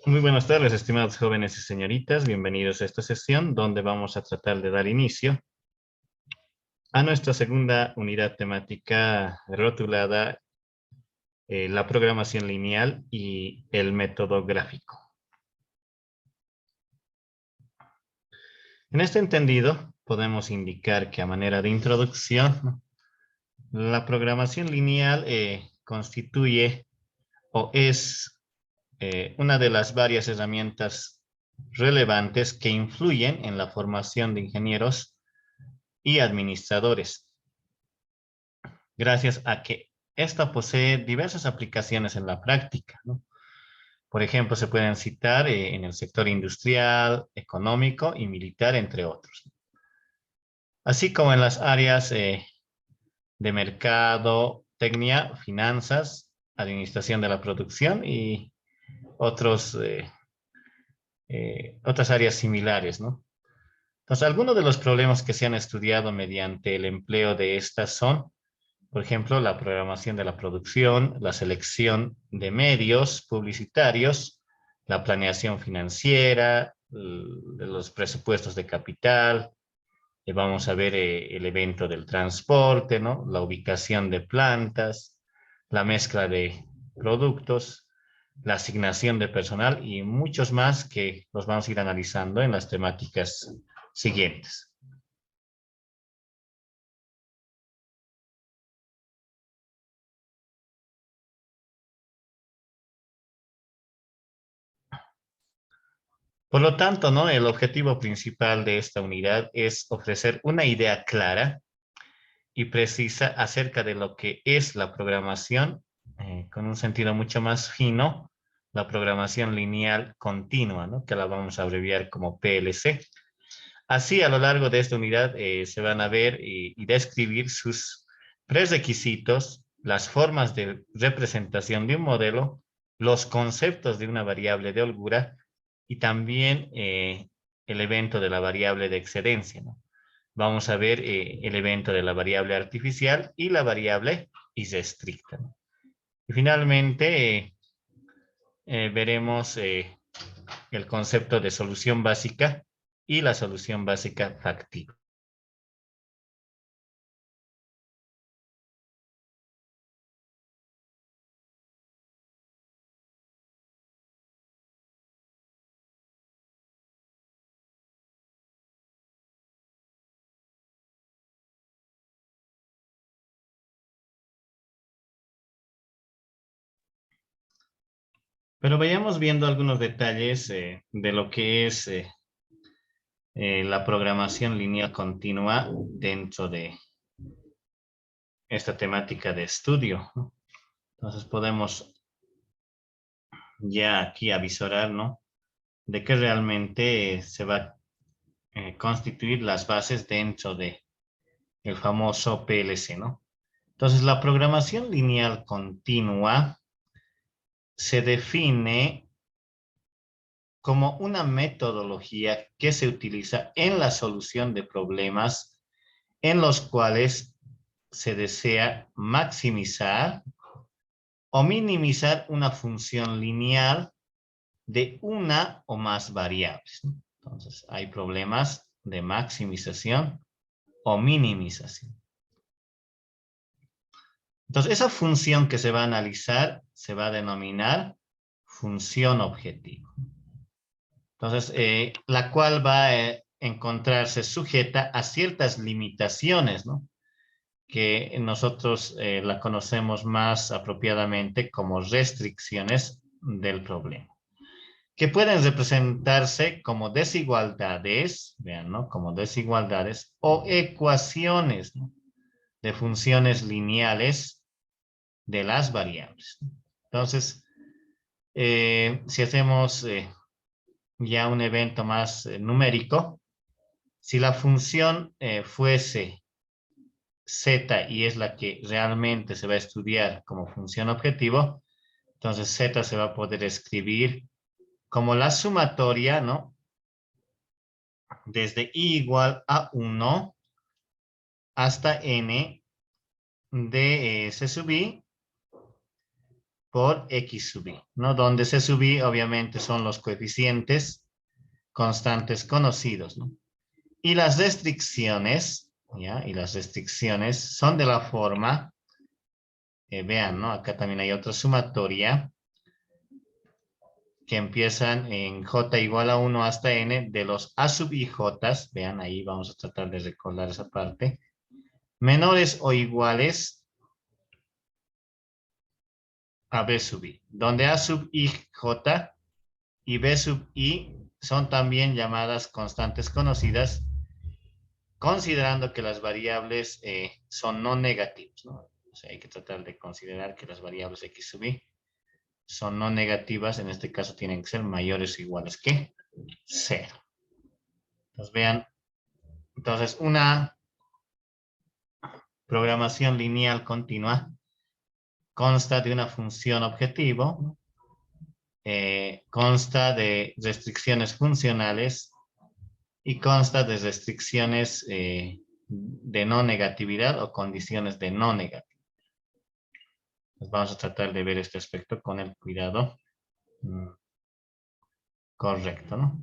Muy buenas tardes, estimados jóvenes y señoritas. Bienvenidos a esta sesión donde vamos a tratar de dar inicio a nuestra segunda unidad temática rotulada la programación lineal y el método gráfico. En este entendido, podemos indicar que a manera de introducción, la programación lineal constituye o es una de las varias herramientas relevantes que influyen en la formación de ingenieros y administradores, gracias a que esta posee diversas aplicaciones en la práctica, ¿no? Por ejemplo, se pueden citar en el sector industrial, económico y militar, entre otros. Así como en las áreas de mercado, técnica, finanzas, administración de la producción y otros, otras áreas similares, ¿no? Entonces, algunos de los problemas que se han estudiado mediante el empleo de estas son, por ejemplo, la programación de la producción, la selección de medios publicitarios, la planeación financiera, de los presupuestos de capital, vamos a ver el evento del transporte, ¿no? La ubicación de plantas, la mezcla de productos, la asignación de personal y muchos más que los vamos a ir analizando en las temáticas siguientes. Por lo tanto, ¿no? El objetivo principal de esta unidad es ofrecer una idea clara y precisa acerca de lo que es la programación, con un sentido mucho más fino, la programación lineal continua, ¿no? Que la vamos a abreviar como PLC. Así, a lo largo de esta unidad se van a ver y describir sus prerequisitos, las formas de representación de un modelo, los conceptos de una variable de holgura y también el evento de la variable de excedencia, ¿no? Vamos a ver el evento de la variable artificial y la variable irrestricta, ¿no? Y finalmente veremos el concepto de solución básica y la solución básica factible. Pero vayamos viendo algunos detalles de lo que es la programación lineal continua dentro de esta temática de estudio, ¿no? Entonces podemos ya aquí avisorar, ¿no? De que realmente se va a constituir las bases dentro de el famoso PLC, ¿no? Entonces la programación lineal continua se define como una metodología que se utiliza en la solución de problemas en los cuales se desea maximizar o minimizar una función lineal de una o más variables. Entonces, hay problemas de maximización o minimización. Entonces, esa función que se va a analizar se va a denominar función objetivo. Entonces, la cual va a encontrarse sujeta a ciertas limitaciones, ¿no? Que nosotros la conocemos más apropiadamente como restricciones del problema, que pueden representarse como desigualdades, vean, ¿no? Como desigualdades o ecuaciones, ¿no? De funciones lineales de las variables. Entonces, si hacemos ya un evento más numérico, si la función fuese z y es la que realmente se va a estudiar como función objetivo, entonces z se va a poder escribir como la sumatoria, ¿no? Desde i igual a 1 hasta n de s sub i por X sub I, ¿no? Donde C sub I obviamente son los coeficientes constantes conocidos, ¿no? Y las restricciones, ¿ya? Y las restricciones son de la forma, vean, ¿no? Acá también hay otra sumatoria que empiezan en J igual a 1 hasta N de los A sub I J, vean, ahí vamos a tratar de recordar esa parte, menores o iguales a B sub I, donde A sub I J y B sub I son también llamadas constantes conocidas, considerando que las variables son no negativas, ¿no? O sea, hay que tratar de considerar que las variables X sub I son no negativas, en este caso tienen que ser mayores o iguales que 0. Entonces vean, entonces una programación lineal continua consta de una función objetivo, consta de restricciones funcionales y consta de restricciones de no negatividad o condiciones de no negatividad. Pues vamos a tratar de ver este aspecto con el cuidado correcto, ¿no?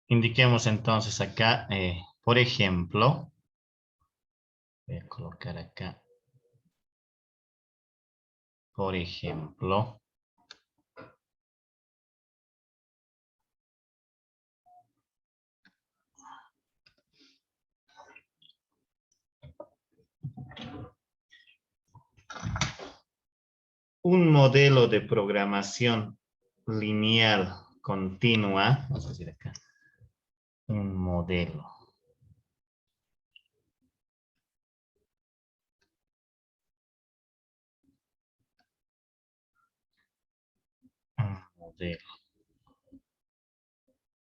Indiquemos entonces acá, por ejemplo, voy a colocar acá, por ejemplo, un modelo de programación lineal continua, vamos a decir acá, un modelo. Un modelo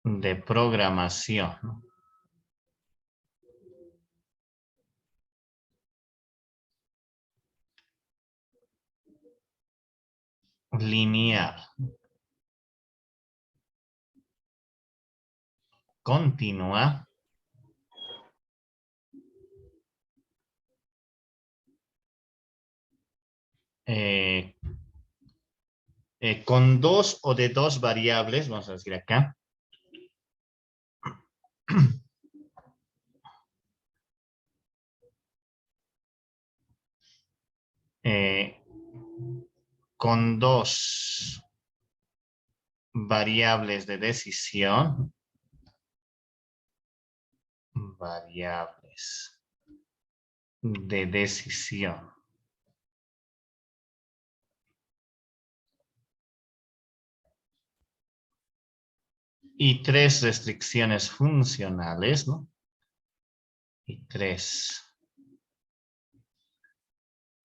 de programación, ¿no? Lineal continua con dos o de dos variables, vamos a decir acá, con dos variables de decisión, variables de decisión. Y tres restricciones funcionales, ¿no? Y tres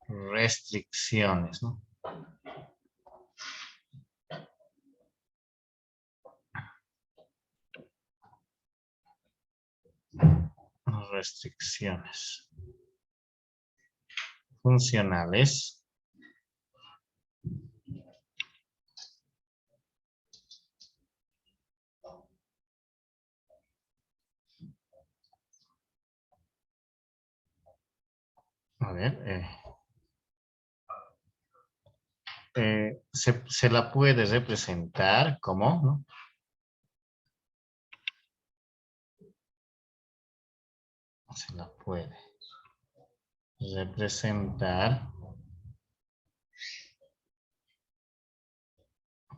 restricciones, ¿no? Restricciones funcionales. A ver, se la puede representar como, ¿no? Se la puede representar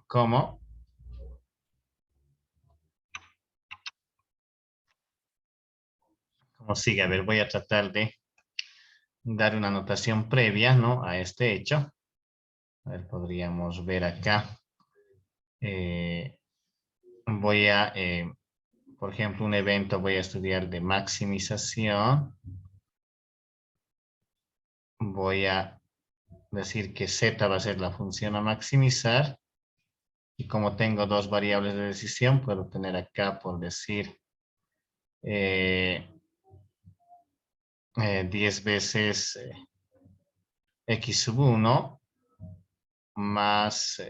como sigue. A ver, voy a tratar de dar una anotación previa, ¿no? A este hecho. A ver, podríamos ver acá. voy a, por ejemplo, un evento voy a estudiar de maximización. Voy a decir que Z va a ser la función a maximizar. Y como tengo dos variables de decisión, puedo tener acá, por decir, 10 veces x sub 1 más,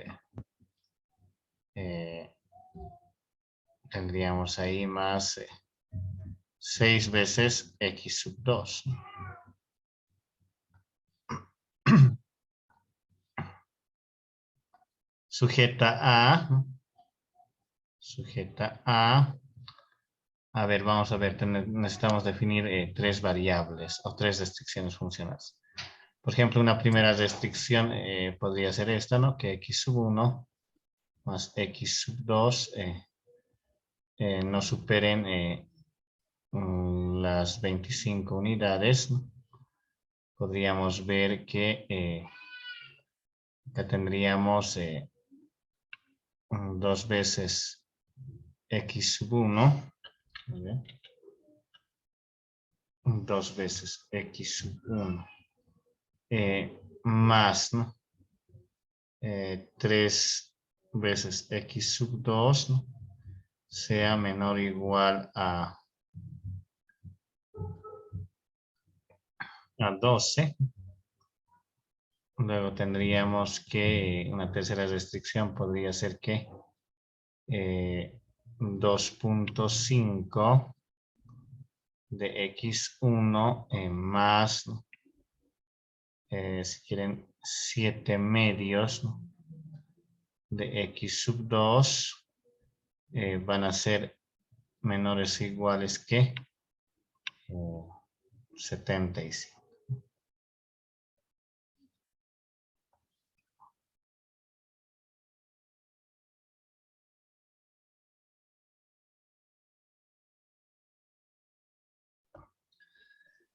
tendríamos ahí más 6 veces x sub 2. Sujeta a, a ver, vamos a ver, necesitamos definir tres variables o tres restricciones funcionales. Por ejemplo, una primera restricción podría ser esta, ¿no? Que x sub 1 más x sub 2 no superen las 25 unidades, ¿no? Podríamos ver que acá tendríamos 2 veces x sub 1, 2 veces x sub 1 más, ¿no? 3 veces x sub 2, ¿no? Sea menor o igual a 12. Luego tendríamos que una tercera restricción podría ser que 2.5 de x1 más, si quieren, 7 medios, ¿no? De x sub 2 van a ser menores o iguales que 75.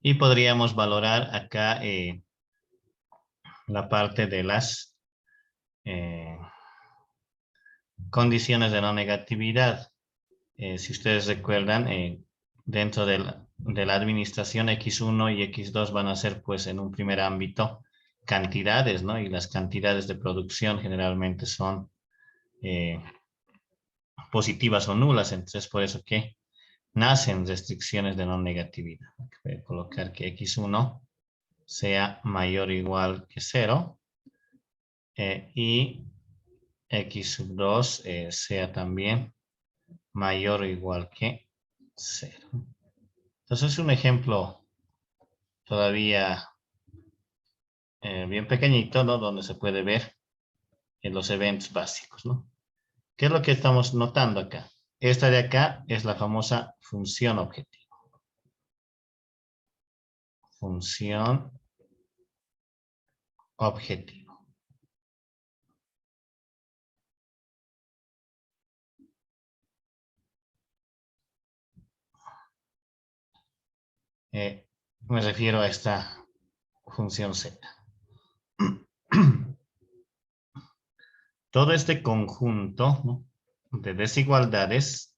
Y podríamos valorar acá la parte de las condiciones de no negatividad. Si ustedes recuerdan, dentro de la administración X1 y X2 van a ser, pues, en un primer ámbito, cantidades, ¿no? Y las cantidades de producción generalmente son positivas o nulas. Entonces, por eso que nacen restricciones de no negatividad. Voy a colocar que X1 sea mayor o igual que 0 y X sub 2 sea también mayor o igual que 0. Entonces es un ejemplo todavía bien pequeñito, ¿no? Donde se puede ver en los eventos básicos, ¿no? ¿Qué es lo que estamos notando acá? Esta de acá es la famosa función objetivo. Función objetivo. Me refiero a esta función z. Todo este conjunto, ¿no?, de desigualdades,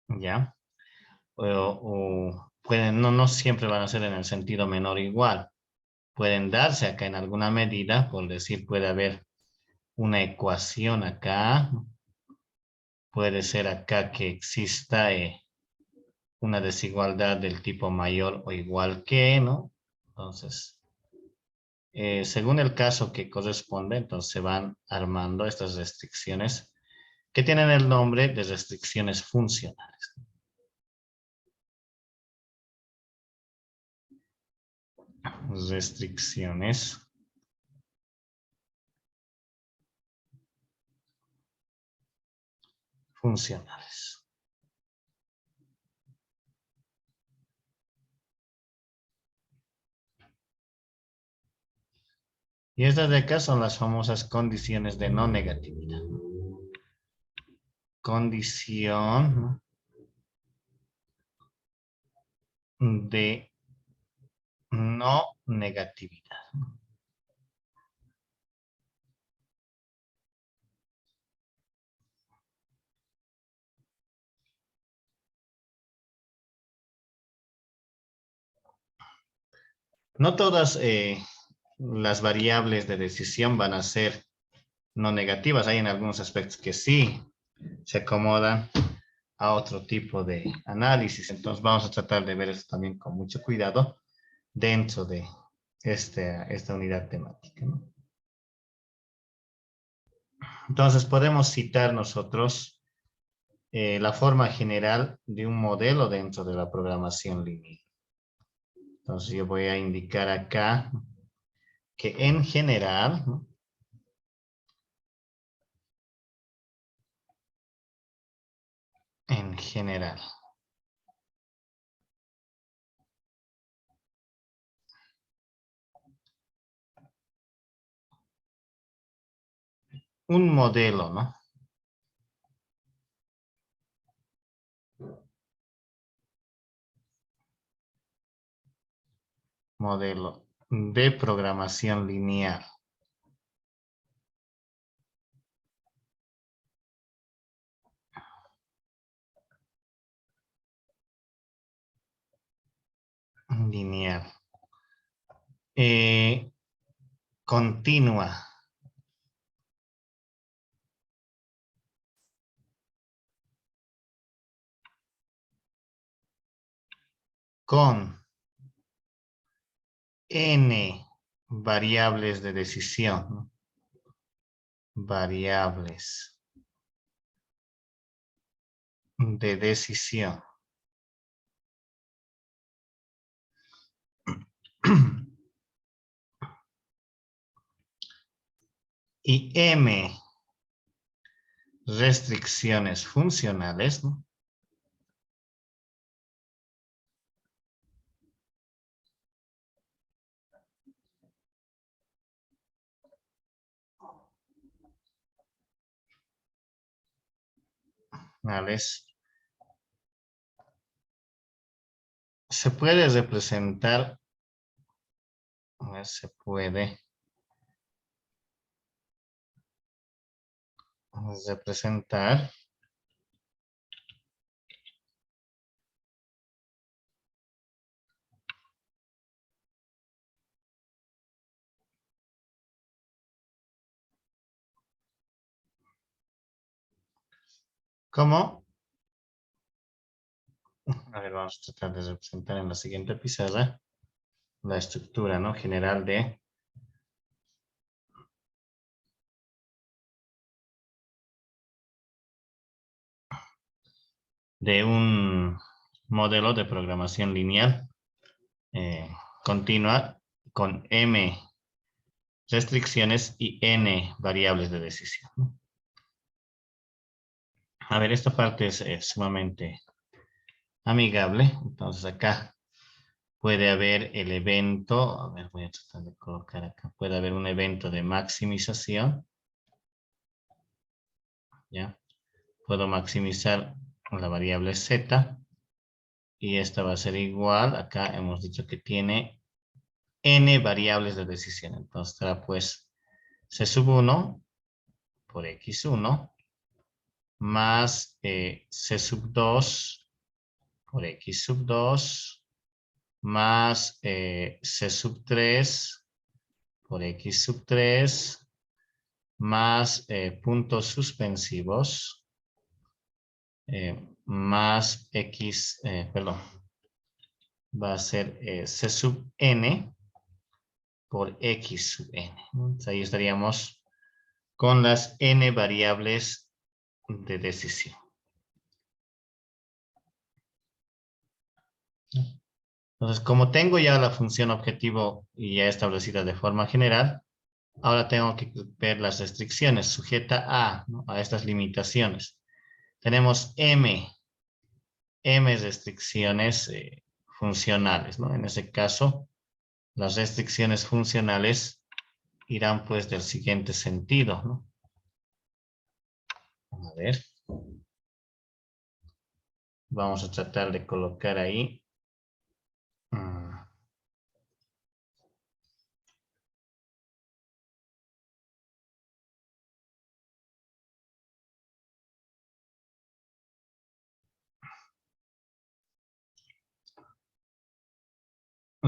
¿ya? O pueden, no siempre van a ser en el sentido menor o igual. Pueden darse acá en alguna medida, por decir, puede haber una ecuación acá. Puede ser acá que exista una desigualdad del tipo mayor o igual que, ¿no? Entonces, según el caso que corresponde, entonces se van armando estas restricciones que tienen el nombre de restricciones funcionales. Restricciones funcionales. Y estas de acá son las famosas condiciones de no negatividad. Condición de no negatividad. No todas las variables de decisión van a ser no negativas. Hay en algunos aspectos que sí se acomodan a otro tipo de análisis. Entonces vamos a tratar de ver eso también con mucho cuidado dentro de esta unidad temática, ¿no? Entonces podemos citar nosotros la forma general de un modelo dentro de la programación lineal. Entonces yo voy a indicar acá que en general, ¿no? En general, un modelo, ¿no? Modelo de programación lineal. Lineal. Continua. Con n variables de decisión, ¿no? Variables de decisión. Y m restricciones funcionales, ¿no? Se puede representar, se puede representar como, a ver, vamos a tratar de representar en la siguiente pizarra la estructura, ¿no? General de un modelo de programación lineal continua con m restricciones y n variables de decisión, ¿no? A ver, esta parte es sumamente amigable. Entonces acá puede haber el evento, a ver, voy a tratar de colocar acá, puede haber un evento de maximización, ¿ya? Puedo maximizar la variable z y esta va a ser igual, acá hemos dicho que tiene n variables de decisión, entonces será pues c sub 1 por x1 más c sub 2 por x sub 2 más c sub 3 por x sub 3 más puntos suspensivos más x, perdón, va a ser c sub n por x sub n. Entonces ahí estaríamos con las n variables de decisión. Entonces, como tengo ya la función objetivo y ya establecida de forma general, ahora tengo que ver las restricciones sujeta a, ¿no? A estas limitaciones. Tenemos m restricciones funcionales, ¿no? En ese caso, las restricciones funcionales irán pues del siguiente sentido, ¿no? A ver. Vamos a tratar de colocar ahí.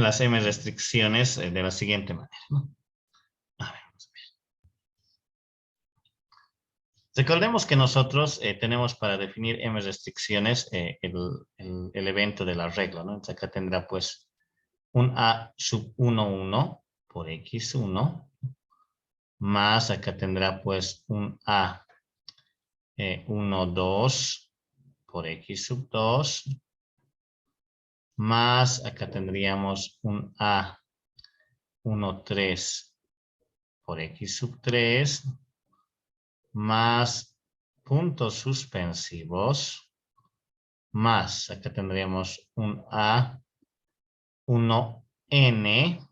las M restricciones de la siguiente manera, ¿no? A ver, vamos a ver. Recordemos que nosotros tenemos para definir M restricciones el evento del arreglo, ¿no? Entonces acá tendrá pues un A sub 1, 1 por X1, más acá tendrá pues un A 1, 2 por X sub 2, más acá tendríamos un A 1, 3 por X sub 3, más puntos suspensivos, más acá tendríamos un A 1n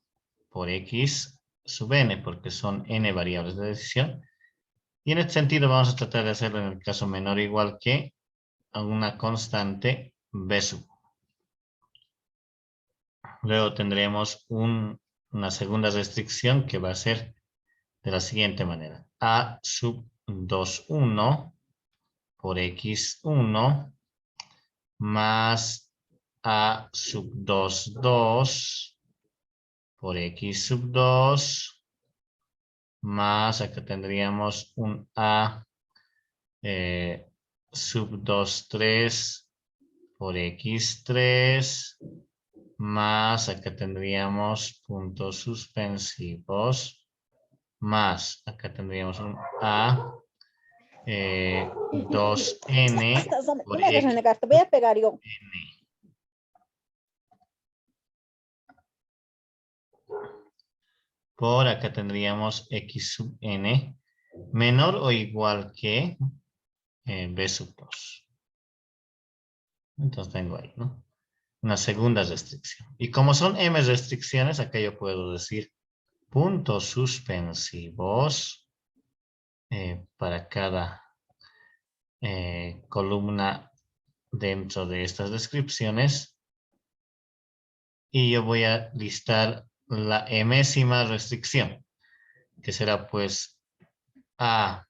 por X sub n, porque son n variables de decisión. Y en este sentido vamos a tratar de hacerlo en el caso menor o igual que a una constante b sub. Luego tendremos una segunda restricción que va a ser de la siguiente manera. A sub 2, 1 por X1 más A sub 2, 2 por X sub 2 más acá tendríamos un A sub 2, 3 por X3 más acá tendríamos puntos suspensivos más acá tendríamos un A 2n No por me hagas X renegar, te voy a pegar yo. n. Por acá tendríamos X sub n menor o igual que B sub 2. Entonces tengo ahí, ¿no? Una segunda restricción. Y como son M restricciones, acá yo puedo decir puntos suspensivos para cada columna dentro de estas descripciones. Y yo voy a listar la enésima restricción, que será pues A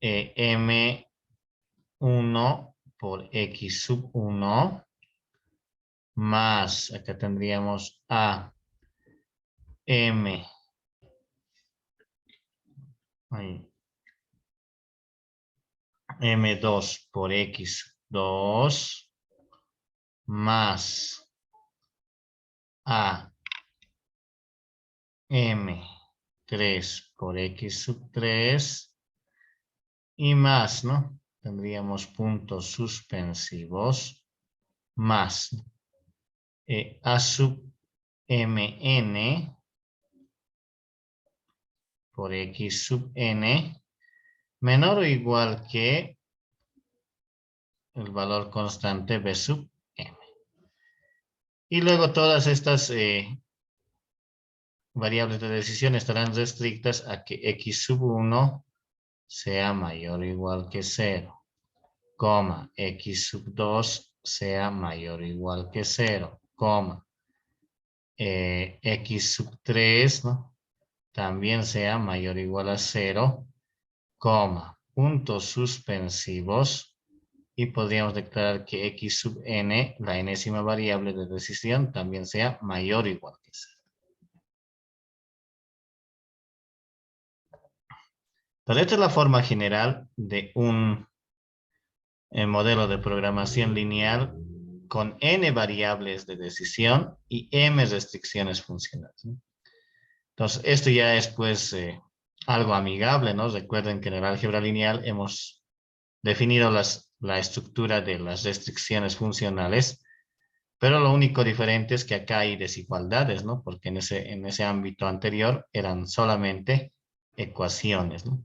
M1 por X sub 1 más, acá tendríamos A M M2 por X2 más A M3 por X sub 3 y más, ¿no? Tendríamos puntos suspensivos más A sub Mn por X sub n menor o igual que el valor constante B sub m. Y luego todas estas variables de decisión estarán restrictas a que X sub 1 sea mayor o igual que 0, coma, X sub 2 sea mayor o igual que 0, coma, X sub 3, ¿no? También sea mayor o igual a 0, coma, puntos suspensivos, y podríamos declarar que X sub n, la enésima variable de decisión, también sea mayor o igual que 0. Entonces, esta es la forma general de un modelo de programación lineal con n variables de decisión y m restricciones funcionales, ¿no? Entonces, esto ya es pues algo amigable, ¿no? Recuerden que en el álgebra lineal hemos definido la estructura de las restricciones funcionales, pero lo único diferente es que acá hay desigualdades, ¿no? Porque en ese ámbito anterior eran solamente ecuaciones, ¿no?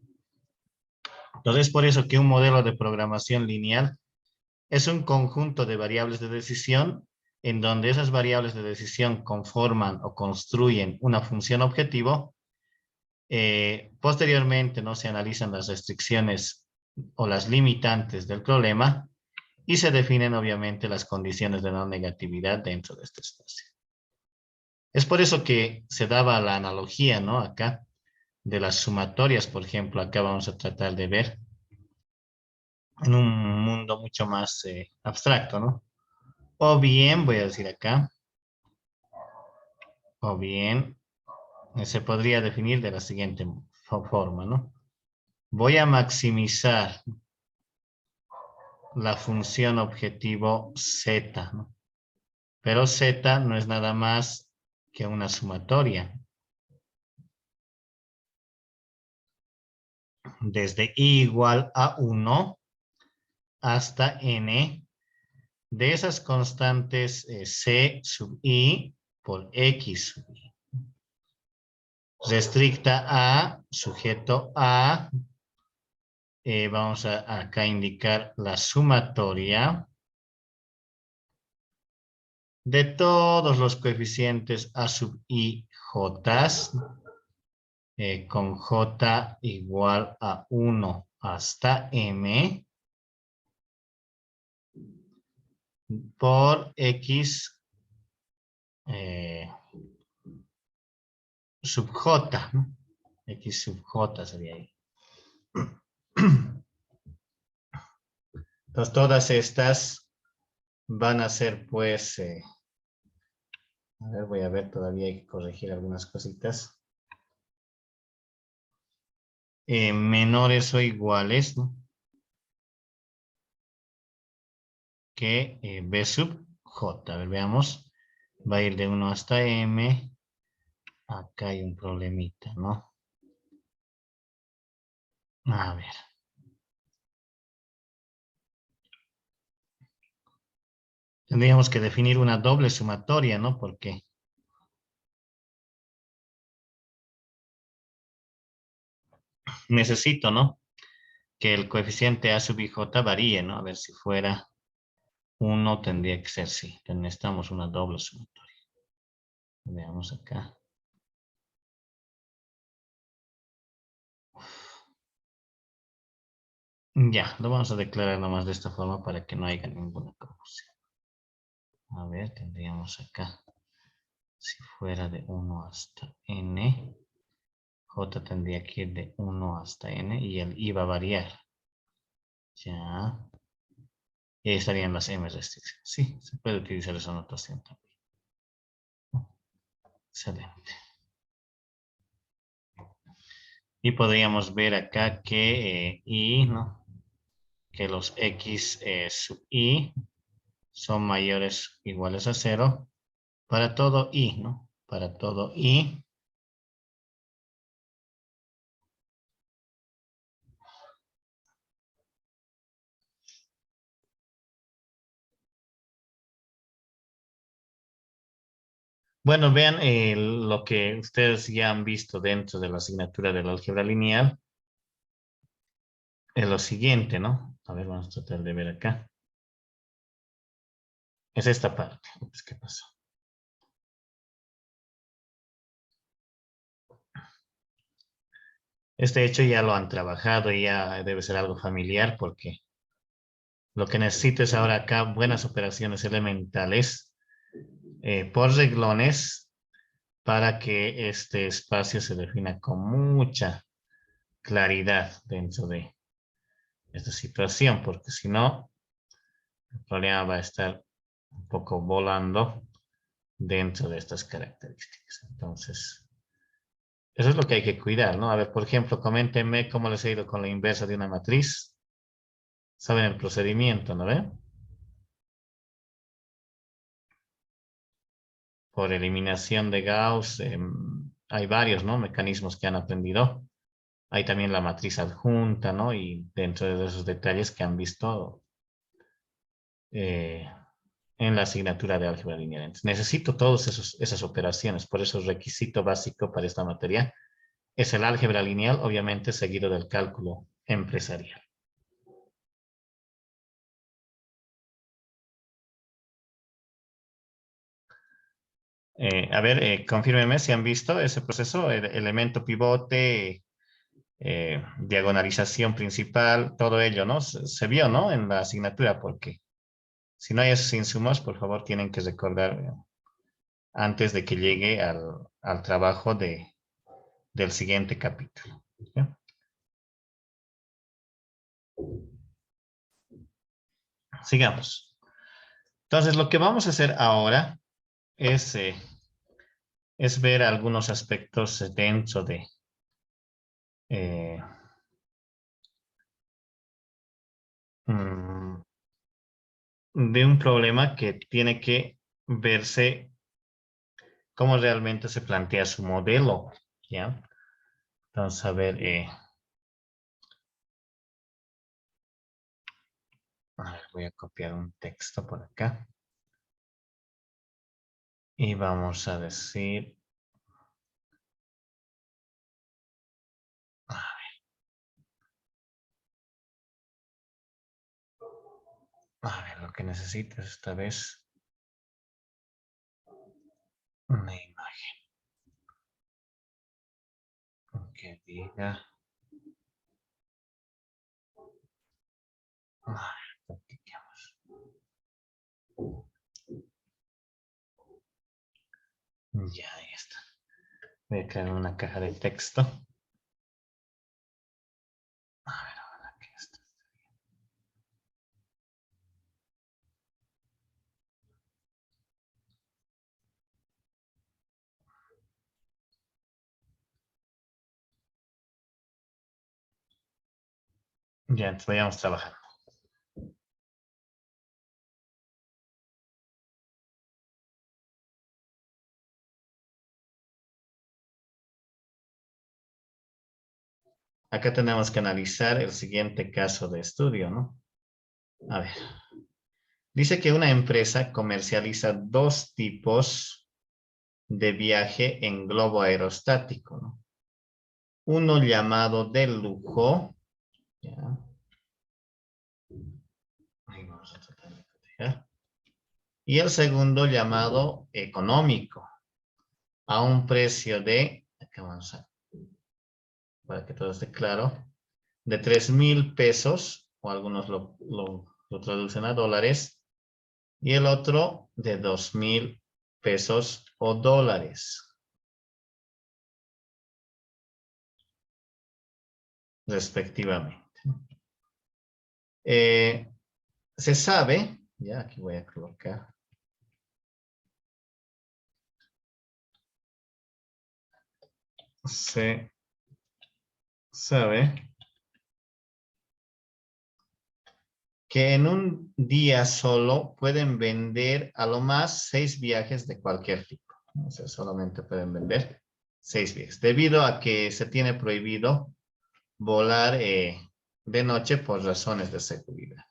Entonces, por eso que un modelo de programación lineal es un conjunto de variables de decisión en donde esas variables de decisión conforman o construyen una función objetivo. Posteriormente, ¿no? Se analizan las restricciones o las limitantes del problema y se definen obviamente las condiciones de no negatividad dentro de este espacio. Es por eso que se daba la analogía, ¿no? Acá de las sumatorias, por ejemplo, acá vamos a tratar de ver en un mundo mucho más abstracto, ¿no? O bien, voy a decir acá, O bien, se podría definir de la siguiente forma, ¿no? Voy a maximizar la función objetivo z, ¿no? Pero z no es nada más que una sumatoria. Desde i igual a 1 hasta n de esas constantes c sub i por x sub i. Restricta a, sujeto a, vamos a acá indicar la sumatoria de todos los coeficientes a sub i j, con j igual a 1 hasta m, por x sub j, ¿no? X sub j sería ahí. Entonces todas estas van a ser pues, a ver, voy a ver, todavía hay que corregir algunas cositas. Menores o iguales, ¿no? Que b sub j. A ver, veamos. Va a ir de 1 hasta m. Acá hay un problemita, ¿no? A ver. Tendríamos que definir una doble sumatoria, ¿no? Porque necesito, ¿no? Que el coeficiente a sub ij varíe, ¿no? A ver, si fuera 1 tendría que ser, sí. Necesitamos una doble sumatoria. Veamos acá. Ya, lo vamos a declarar nomás de esta forma para que no haya ninguna confusión. A ver, tendríamos acá, si fuera de 1 hasta n, j tendría que ir de 1 hasta n y el i va a variar. Ya. Y ahí estarían las m restricciones. Sí, se puede utilizar esa notación también. Excelente. Y podríamos ver acá que i, ¿no? Que los x sub i son mayores o iguales a 0 para todo i, ¿no? Para todo i. Bueno, vean lo que ustedes ya han visto dentro de la asignatura de la álgebra lineal. Es lo siguiente, ¿no? A ver, vamos a tratar de ver acá. Es esta parte. Pues, ¿qué pasó? Este hecho ya lo han trabajado y ya debe ser algo familiar porque lo que necesito es ahora acá buenas operaciones elementales por reglones para que este espacio se defina con mucha claridad dentro de esta situación, porque si no, el problema va a estar un poco volando dentro de estas características. Entonces, eso es lo que hay que cuidar, ¿no? A ver, por ejemplo, coméntenme cómo les ha ido con la inversa de una matriz. Saben el procedimiento, ¿no ven? Por eliminación de Gauss, hay varios, ¿no? Mecanismos que han aprendido. Hay también la matriz adjunta, ¿no? Y dentro de esos detalles que han visto en la asignatura de álgebra lineal. Entonces, necesito todas esas operaciones, por eso el requisito básico para esta materia es el álgebra lineal, obviamente seguido del cálculo empresarial. A ver, confírmenme si han visto ese proceso, el elemento pivote, diagonalización principal, todo ello, ¿no? Se vio, ¿no? En la asignatura, porque si no hay esos insumos, por favor, tienen que recordar antes de que llegue al trabajo del siguiente capítulo. ¿Ya? Sigamos. Entonces, lo que vamos a hacer ahora es es ver algunos aspectos dentro eh, mm, de un problema que tiene que verse cómo realmente se plantea su modelo, ¿ya? Vamos a ver, voy a copiar un texto por acá y vamos a decir, a ver, lo que necesito esta vez, una imagen que diga, a ver, practiquemos. Ya, ahí está. Voy a crear una caja de texto. A ver, ahora que está. Ya, entonces vayamos trabajando. Acá tenemos que analizar el siguiente caso de estudio, ¿no? A ver. Dice que una empresa comercializa dos tipos de viaje en globo aerostático, ¿no? Uno llamado de lujo, ¿ya? Ahí vamos a tratar de cotejar. Y el segundo llamado económico, a un precio de, acá vamos a, para que todo esté claro, de 3,000 pesos, o algunos lo traducen a dólares, y el otro de 2,000 pesos o dólares, respectivamente. Se sabe, ya aquí voy a colocar, se sabe que en un día solo pueden vender a lo más 6 viajes de cualquier tipo. O sea, solamente pueden vender 6 viajes, debido a que se tiene prohibido volar de noche por razones de seguridad.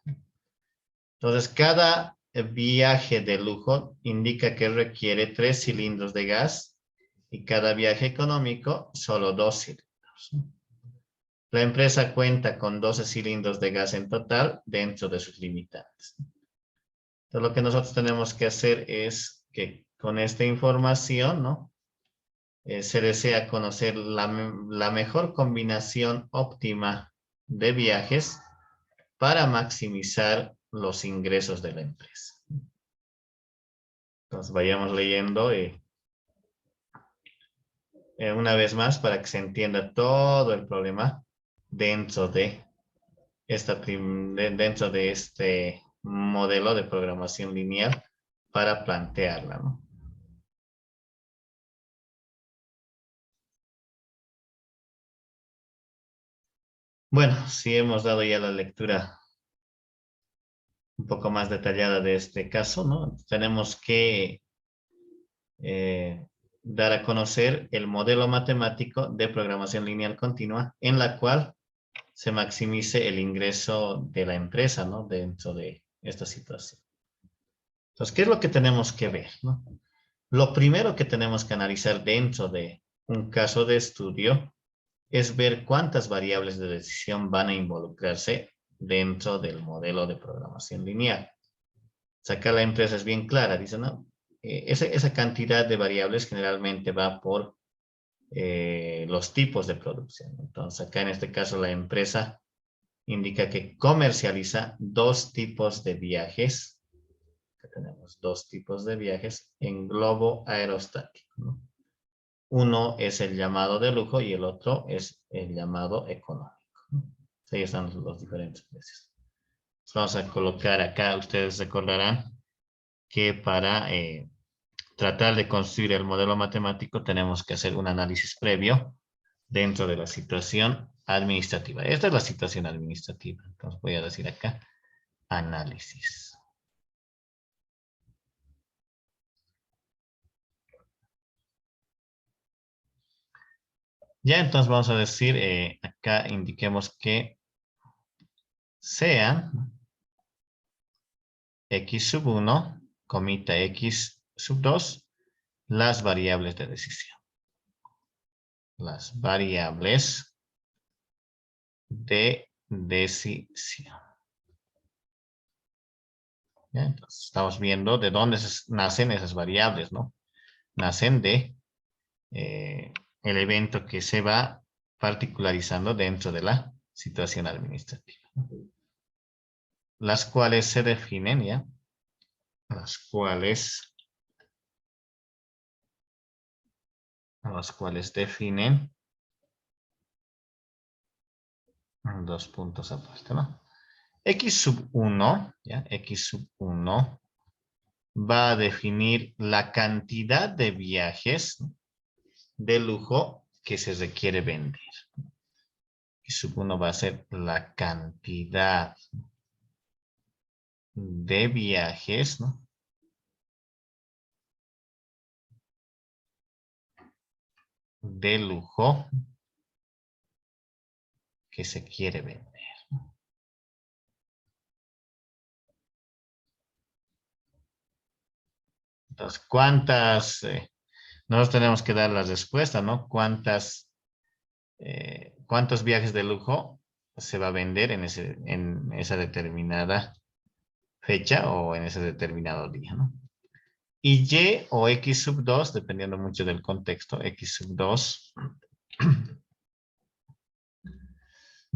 Entonces, cada viaje de lujo indica que requiere 3 cilindros de gas y cada viaje económico solo 2 cilindros. La empresa cuenta con 12 cilindros de gas en total dentro de sus limitantes. Entonces, lo que nosotros tenemos que hacer es que con esta información, ¿no? Se desea conocer la mejor combinación óptima de viajes para maximizar los ingresos de la empresa. Entonces, vayamos leyendo una vez más para que se entienda todo el problema dentro de dentro de este modelo de programación lineal para plantearla, ¿no? Bueno, si hemos dado ya la lectura un poco más detallada de este caso, ¿no? Tenemos que dar a conocer el modelo matemático de programación lineal continua en la cual se maximice el ingreso de la empresa, ¿no? Dentro de esta situación. Entonces, ¿qué es lo que tenemos que ver, ¿no? Lo primero que tenemos que analizar dentro de un caso de estudio es ver cuántas variables de decisión van a involucrarse dentro del modelo de programación lineal. O sea, acá la empresa es bien clara, dice, no, esa cantidad de variables generalmente va por los tipos de producción. Entonces, acá en este caso la empresa indica que comercializa dos tipos de viajes. Acá tenemos dos tipos de viajes en globo aerostático, ¿no? Uno es el llamado de lujo y el otro es el llamado económico, ¿no? Ahí están los diferentes precios. Entonces vamos a colocar acá, ustedes recordarán que para tratar de construir el modelo matemático, tenemos que hacer un análisis previo dentro de la situación administrativa. Esta es la situación administrativa. Entonces voy a decir acá, análisis. Ya entonces vamos a decir, acá indiquemos que sean x sub 1, comita x sub 2, las variables de decisión. Las variables de decisión. ¿Ya? Entonces estamos viendo de dónde nacen esas variables, ¿no? Nacen de el evento que se va particularizando dentro de la situación administrativa. Las cuales se definen, ¿ya? Las cuales definen dos puntos aparte, ¿no? X sub 1, ¿ya? X sub 1 va a definir la cantidad de viajes de lujo que se requiere vender. X sub 1 va a ser la cantidad de viajes, ¿no? De lujo que se quiere vender. Entonces, nosotros tenemos que dar la respuesta, ¿no? ¿Cuántos viajes de lujo se va a vender en esa determinada fecha o en ese determinado día, ¿no? Y Y o X sub 2, dependiendo mucho del contexto, X sub 2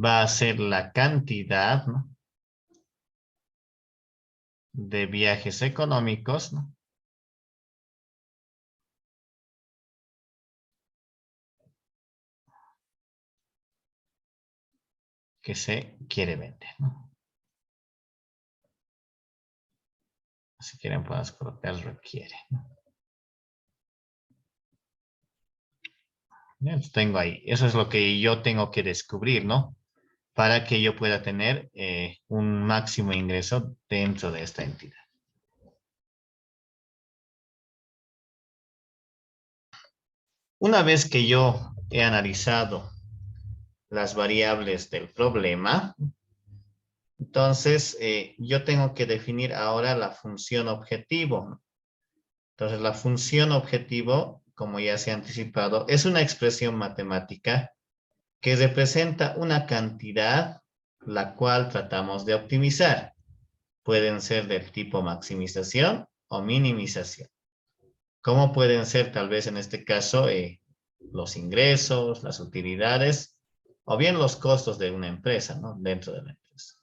va a ser la cantidad, ¿no? De viajes económicos, ¿no? Que se quiere vender, ¿no? Si quieren podemos colocar requiere, ¿no? Tengo ahí. Eso es lo que yo tengo que descubrir, ¿no? Para que yo pueda tener un máximo ingreso dentro de esta entidad. Una vez que yo he analizado las variables del problema, entonces yo tengo que definir ahora la función objetivo. Entonces la función objetivo, como ya se ha anticipado, es una expresión matemática que representa una cantidad la cual tratamos de optimizar. Pueden ser del tipo maximización o minimización. ¿Cómo pueden ser tal vez en este caso los ingresos, las utilidades o bien los costos de una empresa, ¿no? Dentro de la empresa.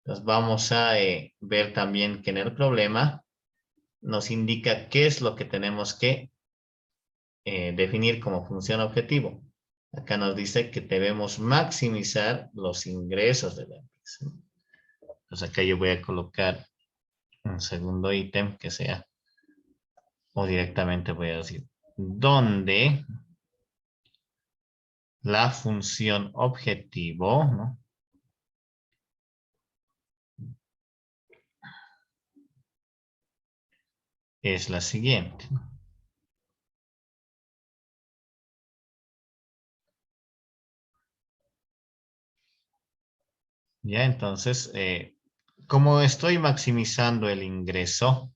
Entonces vamos a ver también que en el problema nos indica qué es lo que tenemos que definir como función objetivo. Acá nos dice que debemos maximizar los ingresos de la empresa. Entonces acá yo voy a colocar un segundo ítem que sea, o directamente voy a decir, donde la función objetivo, ¿no? Es la siguiente. Ya, entonces, como estoy maximizando el ingreso,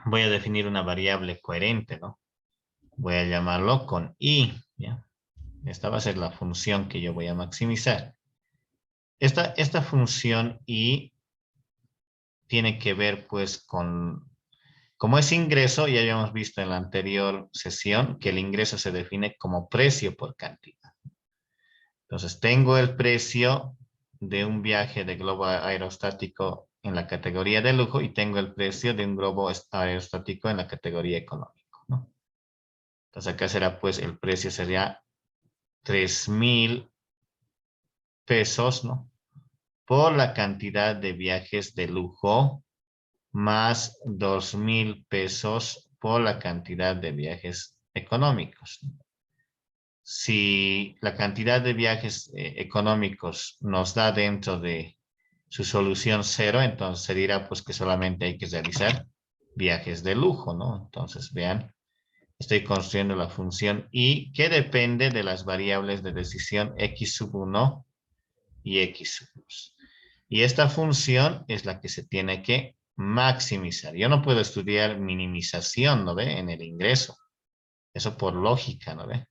voy a definir una variable coherente, ¿no? Voy a llamarlo con I, ¿ya? Esta va a ser la función que yo voy a maximizar. Esta función I tiene que ver, pues, como es ingreso, ya habíamos visto en la anterior sesión que el ingreso se define como precio por cantidad. Entonces, tengo el precio de un viaje de globo aerostático en la categoría de lujo y tengo el precio de un globo aerostático en la categoría económico, ¿no? Entonces, acá será, pues, el precio sería 3,000 pesos, ¿no? Por la cantidad de viajes de lujo más 2,000 pesos por la cantidad de viajes económicos. Si la cantidad de viajes económicos nos da dentro de su solución 0, entonces se dirá pues que solamente hay que realizar viajes de lujo, ¿no? Entonces vean, estoy construyendo la función y que depende de las variables de decisión x sub 1 y x sub 2. Y esta función es la que se tiene que maximizar. Yo no puedo estudiar minimización, ¿no ve? En el ingreso. Eso por lógica, ¿no ve?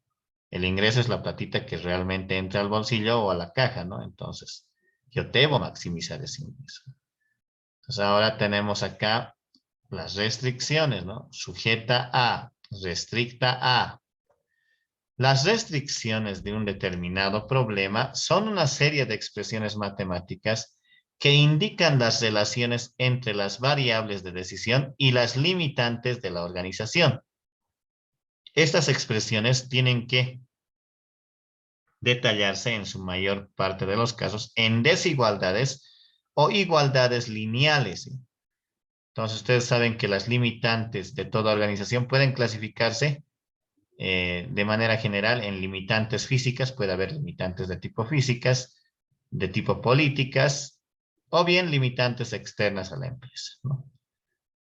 El ingreso es la platita que realmente entra al bolsillo o a la caja, ¿no? Entonces, yo debo maximizar ese ingreso. Entonces, ahora tenemos acá las restricciones, ¿no? Sujeta a, restricta a. Las restricciones de un determinado problema son una serie de expresiones matemáticas que indican las relaciones entre las variables de decisión y las limitantes de la organización. Estas expresiones tienen que detallarse en su mayor parte de los casos en desigualdades o igualdades lineales, ¿sí? Entonces, ustedes saben que las limitantes de toda organización pueden clasificarse de manera general en limitantes físicas. Puede haber limitantes de tipo físicas, de tipo políticas, o bien limitantes externas a la empresa, ¿no?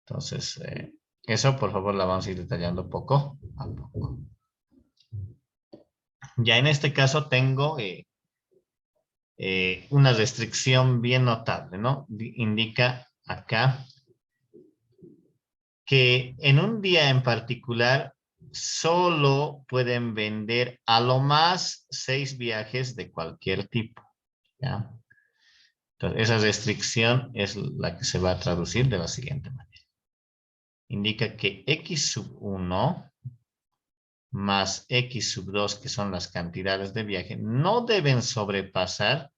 Entonces, eso por favor la vamos a ir detallando poco a poco. Ya en este caso tengo una restricción bien notable, ¿no? Indica acá que en un día en particular solo pueden vender a lo más 6 viajes de cualquier tipo, ¿ya? Entonces, esa restricción es la que se va a traducir de la siguiente manera. Indica que x sub 1 más x sub 2, que son las cantidades de viaje, no deben sobrepasar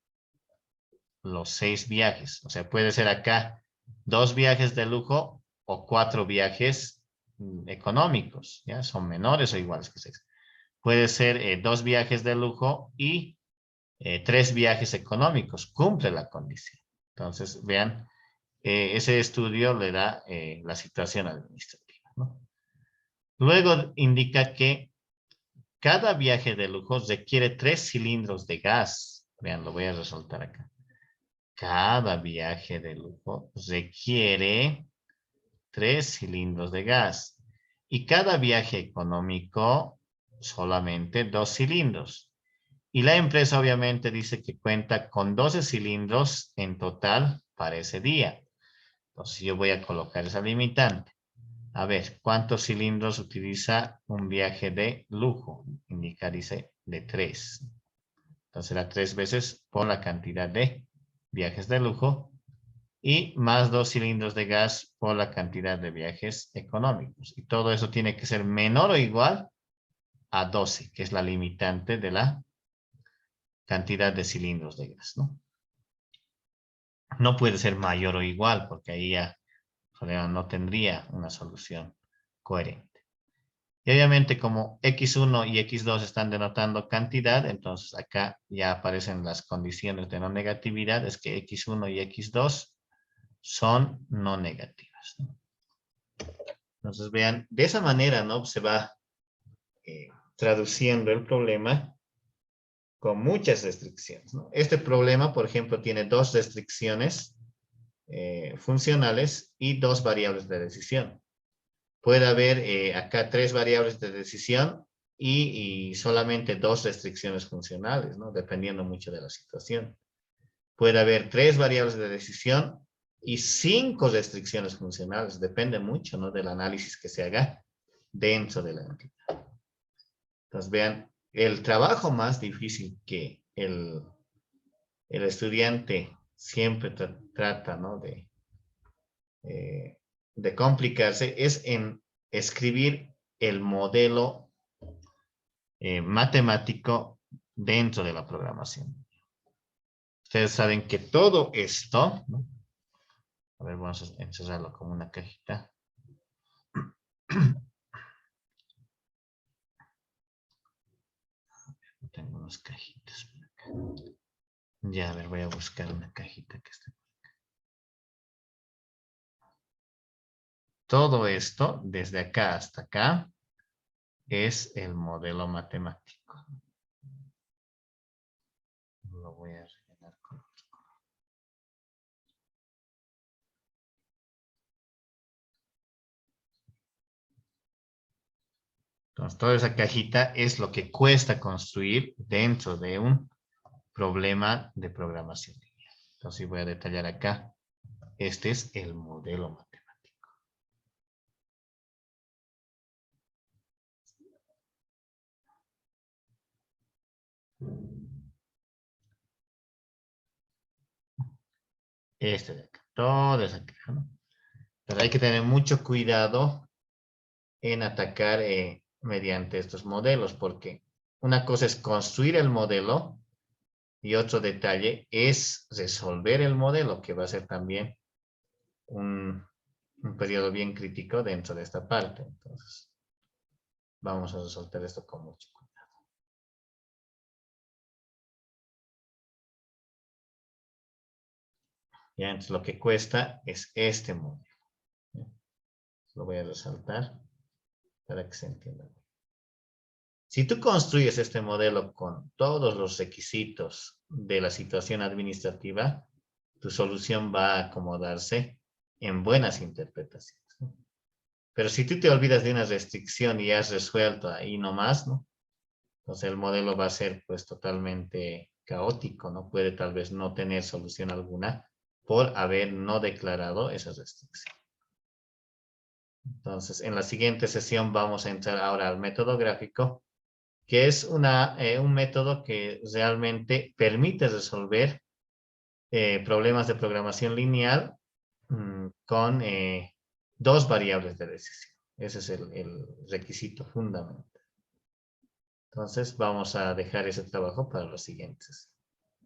los 6 viajes. O sea, puede ser acá 2 viajes de lujo o 4 viajes económicos, ¿ya? Son menores o iguales que 6. Puede ser 2 viajes de lujo y 3 viajes económicos. Cumple la condición. Entonces, vean, ese estudio le da la situación administrativa, ¿no? Luego indica que cada viaje de lujo requiere 3 cilindros de gas. Vean, lo voy a resaltar acá. Cada viaje de lujo requiere 3 cilindros de gas. Y cada viaje económico solamente 2 cilindros. Y la empresa obviamente dice que cuenta con 12 cilindros en total para ese día. Entonces yo voy a colocar esa limitante. A ver, ¿cuántos cilindros utiliza un viaje de lujo? Indica, dice, de 3. Entonces será 3 veces por la cantidad de viajes de lujo y más 2 cilindros de gas por la cantidad de viajes económicos. Y todo eso tiene que ser menor o igual a 12, que es la limitante de la cantidad de cilindros de gas, ¿no? No puede ser mayor o igual, porque ahí ya no tendría una solución coherente. Y obviamente como x1 y x2 están denotando cantidad, entonces acá ya aparecen las condiciones de no negatividad, es que x1 y x2 son no negativas, ¿no? Entonces vean, de esa manera, ¿no? Se va traduciendo el problema con muchas restricciones, ¿no? Este problema, por ejemplo, tiene 2 restricciones funcionales y 2 variables de decisión. Puede haber acá 3 variables de decisión y solamente 2 restricciones funcionales, ¿no? Dependiendo mucho de la situación. Puede haber 3 variables de decisión y 5 restricciones funcionales. Depende mucho, ¿no? Del análisis que se haga dentro de la entidad. Entonces, vean, el trabajo más difícil que el estudiante siempre trata, ¿no? De complicarse es en escribir el modelo matemático dentro de la programación. Ustedes saben que todo esto, ¿no? A ver, vamos a encerrarlo como una cajita. Tengo unas cajitas por acá. Ya, a ver, voy a buscar una cajita que esté. todo esto, desde acá hasta acá, es el modelo matemático. Lo voy a rellenar con... Entonces, toda esa cajita es lo que cuesta construir dentro de un problema de programación lineal. Entonces, voy a detallar acá. Este es el modelo matemático. Este de acá. Toda esa caja, ¿no? Pero hay que tener mucho cuidado en atacar mediante estos modelos, porque una cosa es construir el modelo y otro detalle es resolver el modelo, que va a ser también un periodo bien crítico dentro de esta parte. Entonces, vamos a resolver esto con mucho cuidado. Ya, entonces lo que cuesta es este modelo. ¿Ya? Lo voy a resaltar para que se entienda. Si tú construyes este modelo con todos los requisitos de la situación administrativa, tu solución va a acomodarse en buenas interpretaciones, ¿no? Pero si tú te olvidas de una restricción y has resuelto ahí nomás, ¿no? Entonces el modelo va a ser pues totalmente caótico, ¿no? Puede tal vez no tener solución alguna por haber no declarado esa restricción. Entonces, en la siguiente sesión vamos a entrar ahora al método gráfico, que es un método que realmente permite resolver problemas de programación lineal con dos variables de decisión. Ese es el requisito fundamental. Entonces, vamos a dejar ese trabajo para los siguientes.